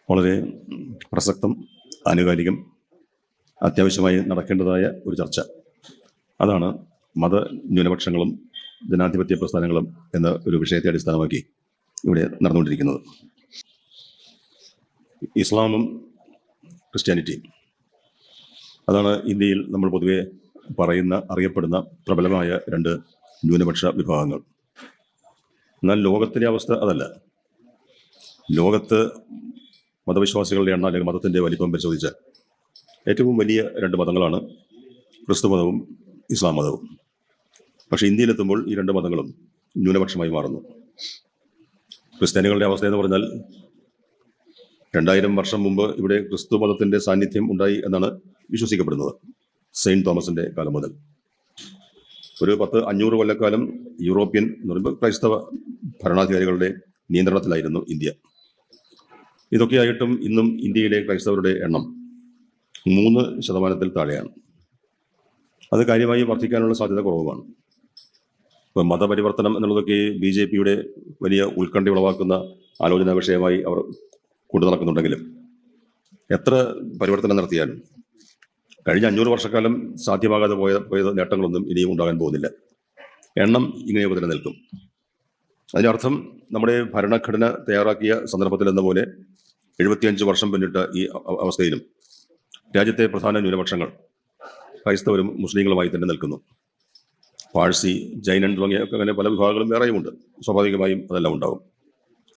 വളരെ പ്രസക്തം, ആനുകാലികം, അത്യാവശ്യമായി നടക്കേണ്ടതായ ഒരു ചർച്ച. അതാണ് മത ന്യൂനപക്ഷങ്ങളും ജനാധിപത്യ പ്രസ്ഥാനങ്ങളും എന്ന ഒരു വിഷയത്തെ അടിസ്ഥാനമാക്കി ഇവിടെ നടന്നുകൊണ്ടിരിക്കുന്നത്. ഇസ്ലാമും ക്രിസ്ത്യാനിറ്റിയും, അതാണ് ഇന്ത്യയിൽ നമ്മൾ പൊതുവെ അറിയപ്പെടുന്ന പ്രബലമായ രണ്ട് ന്യൂനപക്ഷ വിഭാഗങ്ങൾ. എന്നാൽ ലോകത്തിലെ അവസ്ഥ അതല്ല. ലോകത്ത് മതവിശ്വാസികളുടെ എണ്ണം അല്ലെങ്കിൽ മതത്തിൻ്റെ വലിപ്പം പരിശോധിച്ചാൽ ഏറ്റവും വലിയ രണ്ട് മതങ്ങളാണ് ക്രിസ്തു മതവും ഇസ്ലാം മതവും. പക്ഷേ ഇന്ത്യയിലെത്തുമ്പോൾ ഈ രണ്ട് മതങ്ങളും ന്യൂനപക്ഷമായി മാറുന്നു. ക്രിസ്ത്യാനികളുടെ അവസ്ഥ എന്ന് പറഞ്ഞാൽ 2000 വർഷം മുമ്പ് ഇവിടെ ക്രിസ്തു മതത്തിൻ്റെ സാന്നിധ്യം ഉണ്ടായി എന്നാണ് വിശ്വസിക്കപ്പെടുന്നത്. സെയിൻറ്റ് തോമസിൻ്റെ കാലം മുതൽ ഒരു 500 കൊല്ലക്കാലം യൂറോപ്യൻ എന്ന് പറയുമ്പോൾ ക്രൈസ്തവ ഭരണാധികാരികളുടെ നിയന്ത്രണത്തിലായിരുന്നു ഇന്ത്യ. ഇതൊക്കെയായിട്ടും ഇന്നും ഇന്ത്യയിലെ ക്രൈസ്തവരുടെ എണ്ണം 3% താഴെയാണ്. അത് കാര്യമായി വർദ്ധിക്കാനുള്ള സാധ്യത കുറവുമാണ്. ഇപ്പോൾ മതപരിവർത്തനം എന്നുള്ളതൊക്കെ BJPയുടെ വലിയ ഉത്കണ്ഠ ഉളവാക്കുന്ന ആലോചനാ വിഷയമായി അവർ കൊണ്ടു നടക്കുന്നുണ്ടെങ്കിലും എത്ര പരിവർത്തനം നടത്തിയാലും കഴിഞ്ഞ 500 വർഷക്കാലം സാധ്യമാകാതെ പോയ നേട്ടങ്ങളൊന്നും ഇനിയും ഉണ്ടാകാൻ പോകുന്നില്ല. എണ്ണം ഇങ്ങനെയൊക്കെ തന്നെ നിൽക്കും. അതിനർത്ഥം നമ്മുടെ ഭരണഘടന തയ്യാറാക്കിയ സന്ദർഭത്തിൽ എന്ന പോലെ 75 വർഷം പിന്നിട്ട ഈ അവസ്ഥയിലും രാജ്യത്തെ പ്രധാന ന്യൂനപക്ഷങ്ങൾ ക്രൈസ്തവരും മുസ്ലിങ്ങളുമായി തന്നെ നിൽക്കുന്നു. പാഴ്സി, ജൈനൻ തുടങ്ങിയ അങ്ങനെ പല വിഭാഗങ്ങളും വേറെയുമുണ്ട്. സ്വാഭാവികമായും അതെല്ലാം ഉണ്ടാകും.